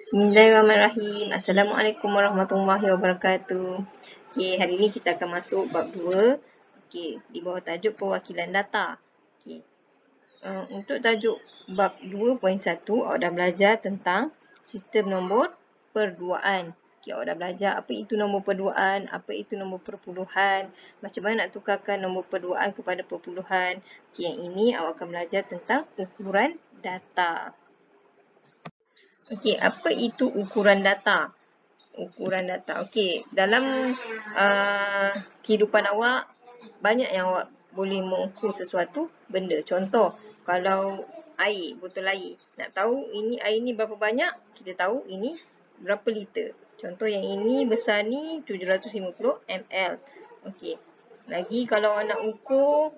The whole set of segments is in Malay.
Bismillahirrahmanirrahim. Assalamualaikum warahmatullahi wabarakatuh. Okey, hari ini kita akan masuk bab 2. Okey, di bawah tajuk perwakilan data. Okey. Untuk tajuk bab 2.1, awak dah belajar tentang sistem nombor perduaan. Okey, awak dah belajar apa itu nombor perduaan, apa itu nombor perpuluhan, macam mana nak tukarkan nombor perduaan kepada perpuluhan. Okey, yang ini awak akan belajar tentang ukuran data. Okey, apa itu ukuran data? Ukuran data. Okey, dalam kehidupan awak, banyak yang awak boleh mengukur sesuatu benda. Contoh, kalau air, botol air. Nak tahu ini air ni berapa banyak, kita tahu ini berapa liter. Contoh yang ini besar ni 750 ml. Okey. Lagi kalau nak ukur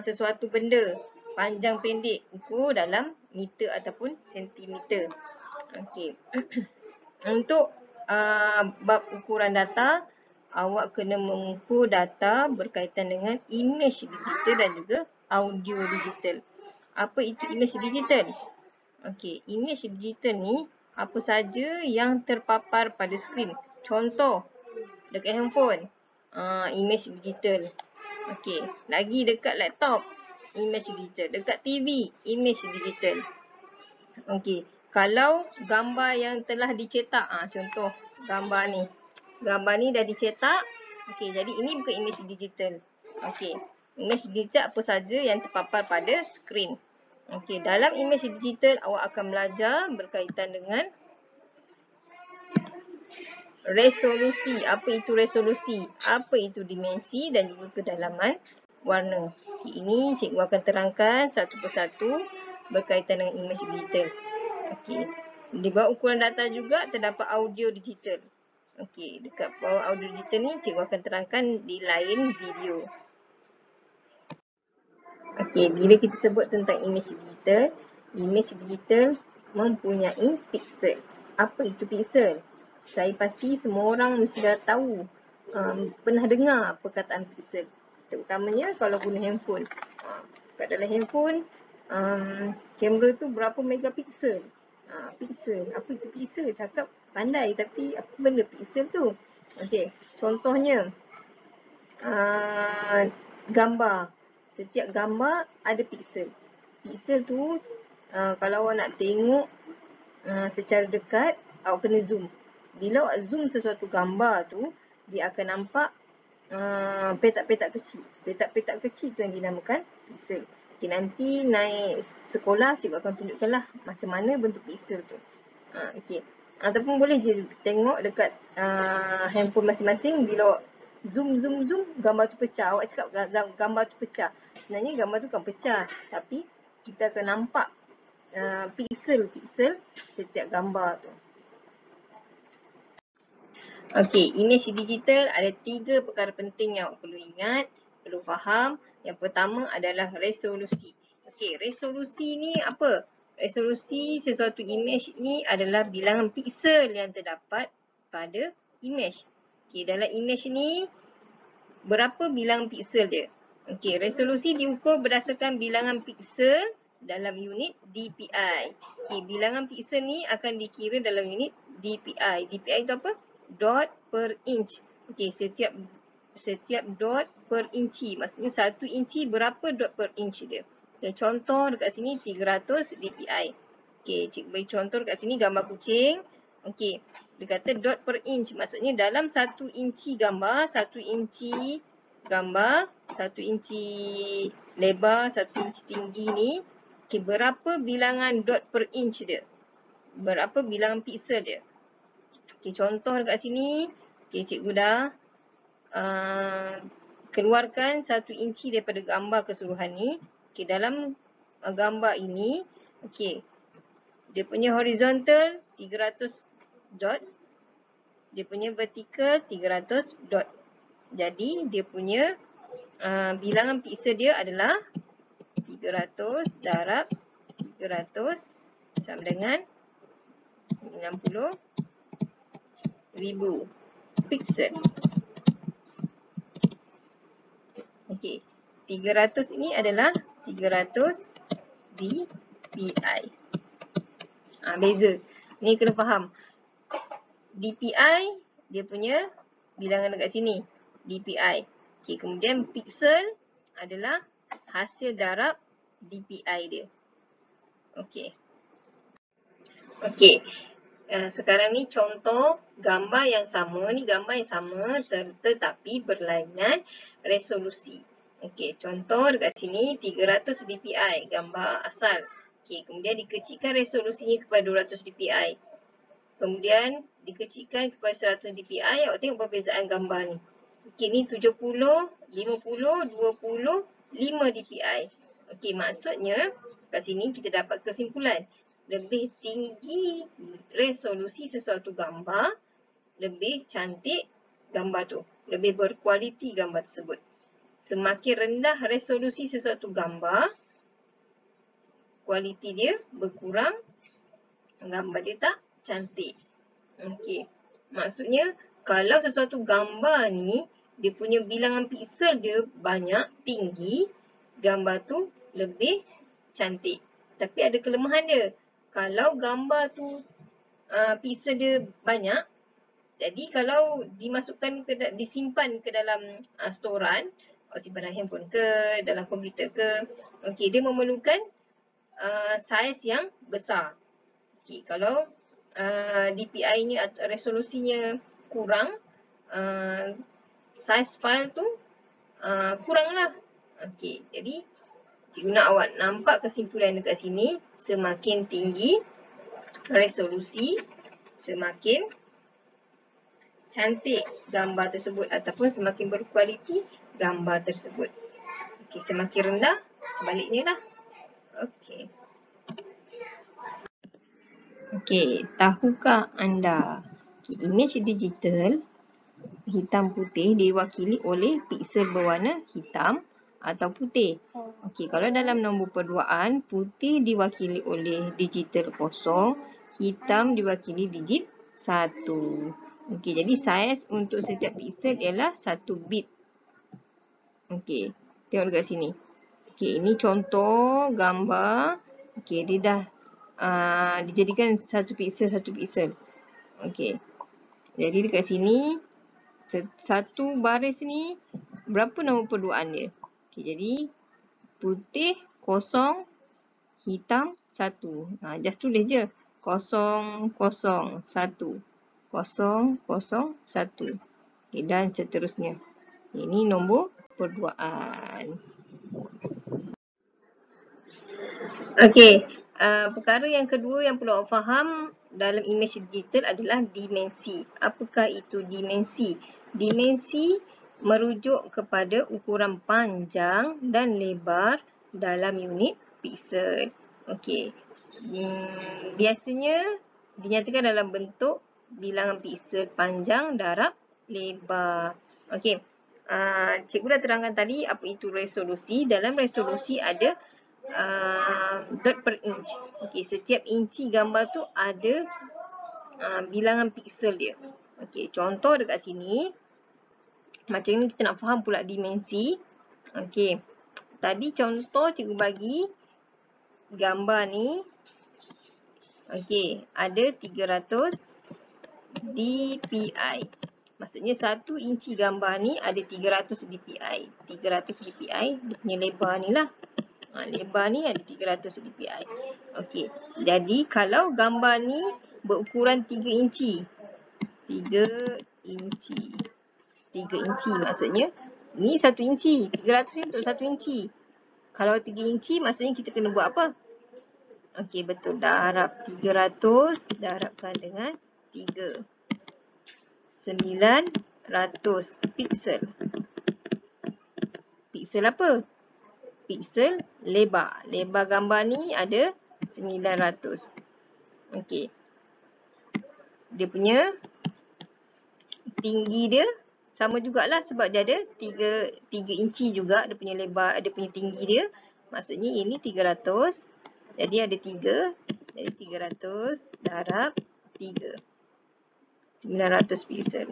sesuatu benda, panjang pendek, ukur dalam meter ataupun sentimeter. Okey. Untuk bab ukuran data, awak kena mengukur data berkaitan dengan imej digital dan juga audio digital. Apa itu imej digital? Okey, imej digital ni apa saja yang terpapar pada skrin. Contoh, dekat handphone, imej digital. Okey, lagi dekat laptop, imej digital. Dekat TV, imej digital. Okey, kalau gambar yang telah dicetak, contoh gambar ni. Gambar ni dah dicetak. Okey, jadi ini bukan imej digital. Okey, imej digital apa saja yang terpapar pada skrin. Okey, dalam imej digital awak akan belajar berkaitan dengan resolusi. Apa itu resolusi? Apa itu dimensi dan juga kedalaman warna. Okey, ini cikgu akan terangkan satu persatu berkaitan dengan imej digital. Okey, di bawah ukuran data juga terdapat audio digital. Okey, dekat bawah audio digital ni cikgu akan terangkan di lain video. Okey, bila kita sebut tentang imej digital mempunyai piksel. Apa itu piksel? Saya pasti semua orang mesti dah tahu, pernah dengar perkataan piksel. Terutamanya kalau guna handphone. Kat dalam handphone, kamera tu berapa megapiksel? Piksel. Apa itu piksel? Cakap pandai tapi apa benda piksel tu? Okey, contohnya gambar. Setiap gambar ada piksel. Piksel tu kalau awak nak tengok secara dekat, awak kena zoom. Bila awak zoom sesuatu gambar tu, dia akan nampak petak-petak kecil. Petak-petak kecil tu yang dinamakan piksel. Okay, nanti naik sekolah, cikgu akan tunjukkanlah macam mana bentuk piksel tu. Okay. Ataupun boleh je tengok dekat handphone masing-masing. Bila awak zoom, gambar tu pecah. Awak cakap gambar tu pecah. Sebenarnya gambar tu kan pecah. Tapi kita akan nampak piksel setiap gambar tu. Okey, imej digital ada 3 perkara penting yang awak perlu ingat, perlu faham. Yang pertama adalah resolusi. Okey, resolusi ni apa? Resolusi sesuatu imej ni adalah bilangan piksel yang terdapat pada imej. Okey, dalam imej ni berapa bilangan piksel dia? Okey, resolusi diukur berdasarkan bilangan piksel dalam unit DPI. Okey, bilangan piksel ni akan dikira dalam unit DPI. DPI itu apa? Dot per inch. Okey, setiap dot per inci. Maksudnya 1 inci berapa dot per inch dia. Okey, contoh dekat sini 300 DPI. Okey, cikgu bagi contoh dekat sini gambar kucing. Okey, dia kata dot per inch. Maksudnya dalam 1 inci gambar, 1 inci gambar, 1 inci lebar, 1 inci tinggi ni. Okey, berapa bilangan dot per inch dia? Berapa bilangan piksel dia? Okey, contoh dekat sini. Okey, cikgu dah keluarkan 1 inci daripada gambar keseluruhan ni. Okey, dalam gambar ini, okey, dia punya horizontal 300 dots. Dia punya vertical 300 dot. Jadi, dia punya bilangan piksel dia adalah 300 darab 300 sama dengan 90,000 piksel. Okey, 300 ini adalah 300 dpi. Beza. Ni kena faham. DPI dia punya bilangan dekat sini. DPI. Okey, kemudian pixel adalah hasil darab DPI dia. Okey. Okey. Sekarang ni contoh gambar yang sama. Ni gambar yang sama tetapi berlainan resolusi. Okey, contoh dekat sini 300 dpi gambar asal. Okey, kemudian dikecilkan resolusinya kepada 200 dpi. Kemudian dikecilkan kepada 100 dpi. Awak tengok perbezaan gambar ni. Okey, ni 70, 50, 20, 5 dpi. Okey, maksudnya kat sini kita dapat kesimpulan. Lebih tinggi resolusi sesuatu gambar, lebih cantik gambar tu. Lebih berkualiti gambar tersebut. Semakin rendah resolusi sesuatu gambar, kualiti dia berkurang, gambar dia tak cantik. Okey. Maksudnya, kalau sesuatu gambar ni, dia punya bilangan piksel dia banyak, tinggi, gambar tu lebih cantik. Tapi ada kelemahan dia. Kalau gambar tu piksel dia banyak, jadi kalau dimasukkan disimpan ke dalam storan, simpanan handphone ke, dalam komputer ke, okey, dia memerlukan saiz yang besar. Okey, kalau DPI-nya atau resolusinya kurang, saiz file tu kurang lah. Okey, jadi cikgu nak awak nampak kesimpulan dekat sini, semakin tinggi resolusi, semakin cantik gambar tersebut ataupun semakin berkualiti gambar tersebut. Okey, semakin rendah, sebaliknya lah. Okey. Okey, tahukah anda image digital hitam putih diwakili oleh piksel berwarna hitam atau putih? Okey, kalau dalam nombor perduaan, putih diwakili oleh digital kosong, hitam diwakili digit 1. Okey, jadi saiz untuk setiap piksel ialah 1 bit. Okey, tengok dekat sini. Okey, ini contoh gambar. Okey, dia dah dijadikan 1 piksel 1 piksel. Okey. Jadi dekat sini satu baris ni berapa nombor perduaan dia? Okey, jadi putih kosong, hitam 1. Just tulis je 001 001. Okey, dan seterusnya. Ini nombor perduaan. Okey, perkara yang kedua yang perlu awak faham dalam image digital adalah dimensi. Apakah itu dimensi? Dimensi merujuk kepada ukuran panjang dan lebar dalam unit piksel. Okey. Biasanya dinyatakan dalam bentuk bilangan piksel panjang darab lebar. Okey. Cikgu dah terangkan tadi apa itu resolusi. Dalam resolusi ada dot per inch. Okey, setiap inci gambar tu ada bilangan piksel dia. Okey, contoh dekat sini. Macam ni kita nak faham pula dimensi. Okey. Tadi contoh cikgu bagi gambar ni. Okey, ada 300 dpi. Maksudnya 1 inci gambar ni ada 300 dpi. 300 dpi dia punya lebar ni lah. Lebar ni ada 300 dpi. Okey. Jadi kalau gambar ni berukuran 3 inci. 3 inci. 3 inci maksudnya ni 1 inci. 300 ni untuk 1 inci. Kalau 3 inci maksudnya kita kena buat apa? Okey, betul. Darab 300 darabkan dengan 3. 900 piksel. Piksel apa? Piksel lebar. Lebar gambar ni ada 900. Okey. Dia punya tinggi dia sama jugalah sebab dia ada 3 inci juga dia punya lebar, dia punya tinggi dia. Maksudnya ini 300. Jadi ada 3. Jadi 300 darab 3. 900 piksel.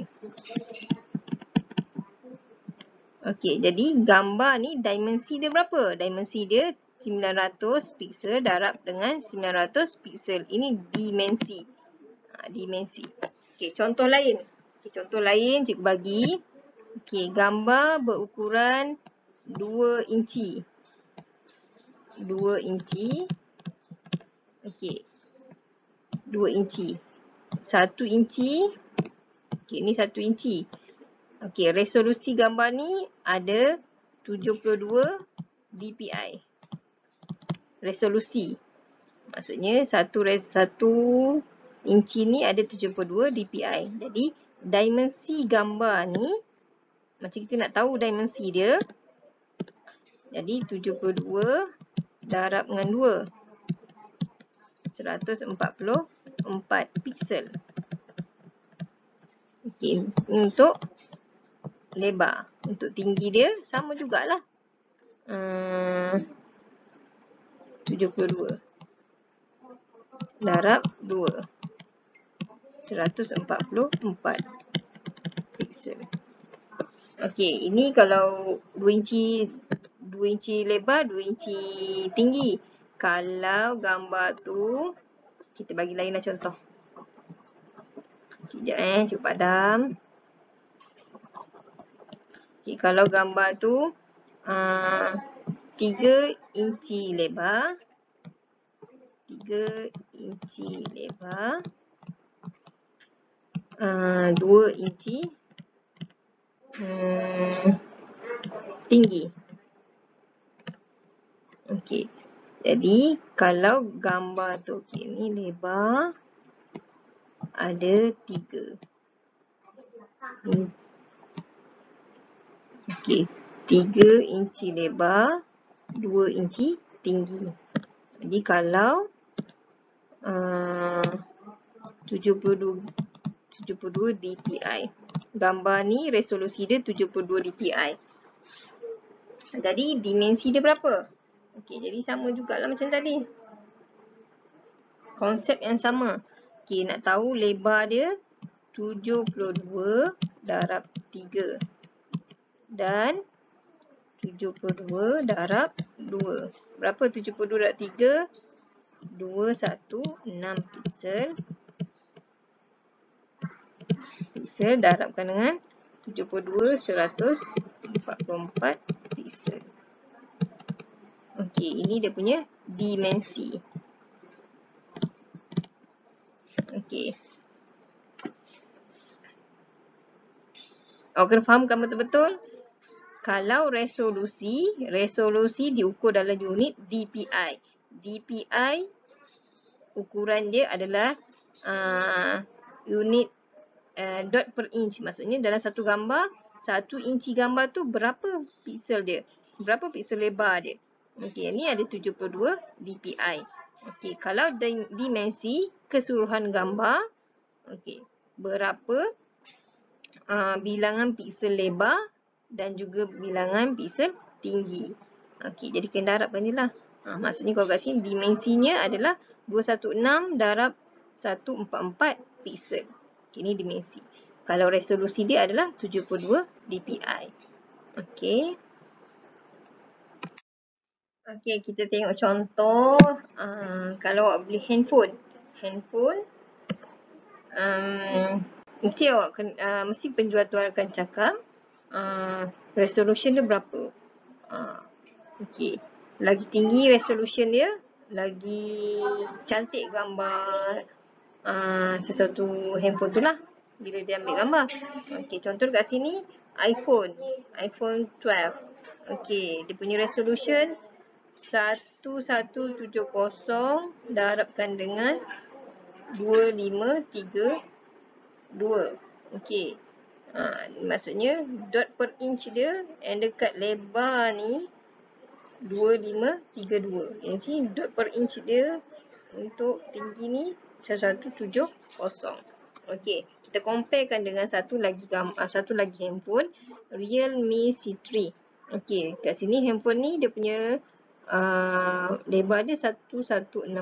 Okey, jadi gambar ni dimensi dia berapa? Dimensi dia 900 piksel darab dengan 900 piksel. Ini dimensi. Dimensi. Okey, contoh lain. Contoh lain cikgu bagi. Gambar berukuran 2 inci. 2 inci. 2 inci. 1 inci. Ni 1 inci. Resolusi gambar ni ada 72 dpi. Resolusi. Maksudnya 1 inci ni ada 72 dpi. Jadi dimensi gambar ni, macam kita nak tahu dimensi dia. Jadi 72 darab dengan 2. 144 piksel. Untuk lebar. Untuk tinggi dia sama jugalah. 72 darab 2. 144 piksel. Ini kalau 2 inci lebar, 2 inci tinggi. Kalau gambar tu, kita bagi lainlah contoh. Sekejap cuba padam. Kalau gambar tu 3 inci lebar. 3 inci lebar. 2 inci tinggi. Jadi kalau gambar tu ni lebar ada 3. 3 inci lebar, 2 inci tinggi. Jadi kalau 72 dpi. Gambar ni resolusi dia 72 dpi. Jadi dimensi dia berapa? Jadi sama jugalah macam tadi. Konsep yang sama. Nak tahu lebar dia 72 darab 3. Dan 72 darab 2. Berapa 72 darab 3? 216 piksel. Piksel darabkan dengan 72, 144 piksel. Ini dia punya dimensi. Kena fahamkan betul-betul. Kalau resolusi diukur dalam unit dpi. Dpi ukuran dia adalah unit dot per inch. Maksudnya dalam satu gambar, 1 inci gambar tu berapa piksel dia? Berapa piksel lebar dia? Ni ada 72 dpi. Kalau dimensi keseluruhan gambar, berapa bilangan piksel lebar dan juga bilangan piksel tinggi. Jadi kena darabkan ni lah. Maksudnya kalau kat sini dimensinya adalah 216 darab 144 piksel. Ini dimensi. Kalau resolusi dia adalah 72 dpi. Kita tengok contoh. Kalau awak beli handphone. Mesti penjual tu akan cakap resolution dia berapa. Lagi tinggi resolution dia, lagi cantik gambar sesuatu handphone tu lah bila dia ambil gambar. Contoh kat sini iPhone 12. Dia punya resolution 1170 darabkan dengan 2532. Maksudnya dot per inch dia yang dekat lebar ni 2532. Yang sini dot per inch dia untuk tinggi ni 1170. Kita comparekan dengan satu lagi handphone, Realme C3. Kat sini handphone ni dia punya lebar dia 1160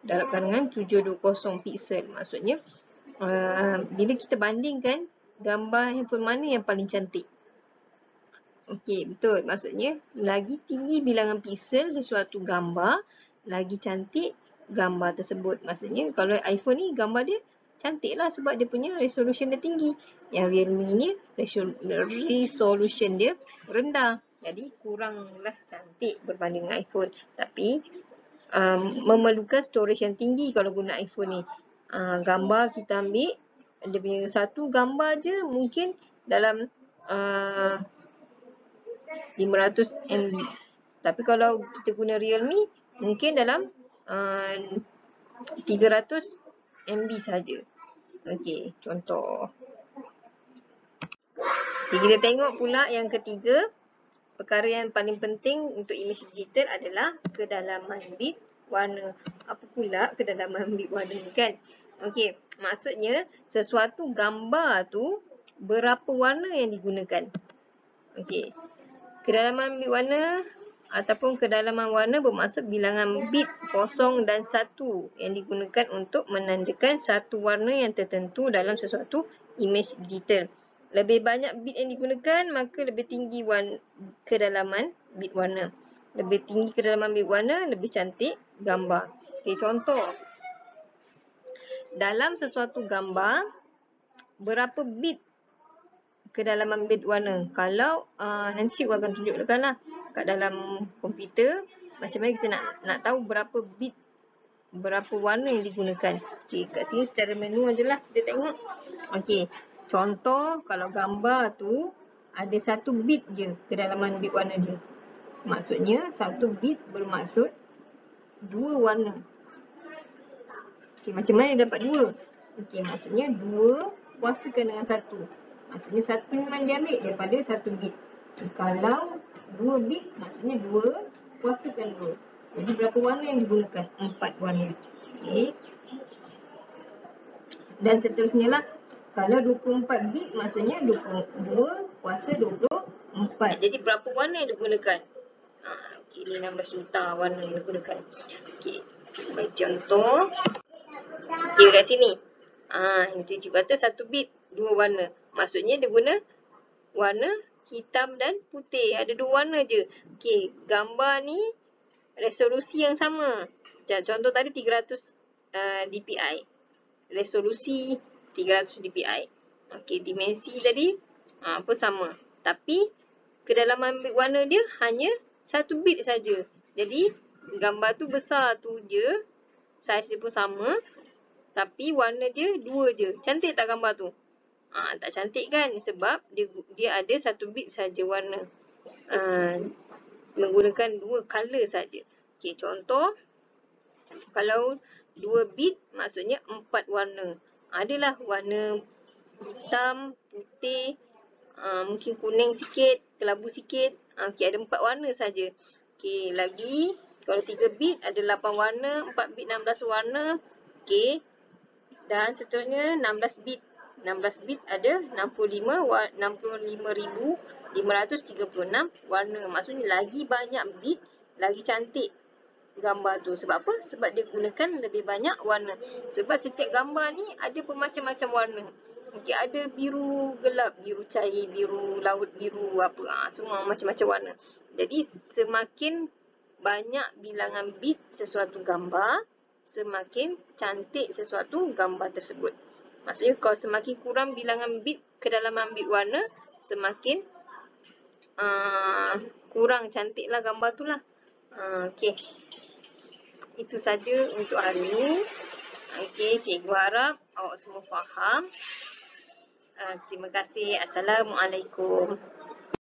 darabkan dengan 720 piksel. Maksudnya bila kita bandingkan, gambar handphone mana yang paling cantik? Betul. Maksudnya lagi tinggi bilangan piksel sesuatu gambar, lagi cantik gambar tersebut. Maksudnya kalau iPhone ni gambar dia cantik lah sebab dia punya resolution dia tinggi. Yang Realme ni resolution dia rendah. Jadi kuranglah cantik berbanding dengan iPhone. Tapi memerlukan storage yang tinggi kalau guna iPhone ni. Gambar kita ambil, dia punya satu gambar je mungkin dalam 500 MB. Tapi kalau kita guna Realme, mungkin dalam 300 MB saja. Okey, contoh. Okay, kita tengok pula yang ketiga. Perkara yang paling penting untuk image digital adalah kedalaman bit warna. Apa pula kedalaman bit warna ni kan? Okey, maksudnya sesuatu gambar tu berapa warna yang digunakan. Okey. Kedalaman bit warna ataupun kedalaman warna bermaksud bilangan bit 0 dan 1 yang digunakan untuk menandakan satu warna yang tertentu dalam sesuatu image digital. Lebih banyak bit yang digunakan, maka lebih tinggi kedalaman bit warna. Lebih tinggi kedalaman bit warna, lebih cantik gambar. Okey, contoh. Dalam sesuatu gambar, berapa bit kedalaman bit warna? Kalau nanti cikgu akan tunjukkan lah kat dalam komputer, macam mana kita nak tahu berapa bit, berapa warna yang digunakan. Okey, kat sini secara manual je lah kita tengok. Okey. Contoh, kalau gambar tu ada 1 bit je kedalaman bit warna dia. Maksudnya 1 bit bermaksud 2 warna. Okey, macam mana dapat 2? Okey, maksudnya 2 kuasakan dengan 1. Maksudnya 1 memang diambil daripada 1 bit. Okay, kalau 2 bit, maksudnya 2 kuasakan 2. Jadi berapa warna yang digunakan? 4 warna. Okey. Dan seterusnya lah. Kalau 24 bit maksudnya 22 kuasa 24. Jadi berapa warna yang digunakan? Okey, ni 16 juta warna yang digunakan. Okey, bagi contoh. Okey, kat sini. Nanti cikgu kata 1 bit 2 warna. Maksudnya dia guna warna hitam dan putih. Ada 2 warna je. Okey, gambar ni resolusi yang sama. Contoh tadi 300 dpi. Resolusi 300 dpi. Okey, dimensi tadi sama. Tapi kedalaman bit warna dia hanya 1 bit saja. Jadi gambar tu besar tu je, saiz dia pun sama, tapi warna dia 2 je. Cantik tak gambar tu? Tak cantik kan, sebab dia ada 1 bit saja warna. Menggunakan 2 color saja. Okey, contoh kalau 2 bit maksudnya 4 warna. Adalah warna hitam, putih, mungkin kuning sikit, kelabu sikit. Okey, ada 4 warna saja. Okey, lagi kalau 3 bit ada 8 warna, 4 bit 16 warna. Okey. Dan seterusnya 16 bit. 16 bit ada 65,536 warna. Maksudnya lagi banyak bit, lagi cantik gambar tu. Sebab apa? Sebab dia gunakan lebih banyak warna. Sebab setiap gambar ni ada bermacam-macam warna. Okey, ada biru gelap, biru cair, biru laut biru, apa. Semua macam-macam warna. Jadi semakin banyak bilangan bit sesuatu gambar, semakin cantik sesuatu gambar tersebut. Maksudnya kalau semakin kurang bilangan bit kedalaman bit warna, semakin kurang cantiklah gambar tu lah. Okey. Itu saja untuk hari ini. Okey, cikgu harap awak semua faham. Terima kasih. Assalamualaikum.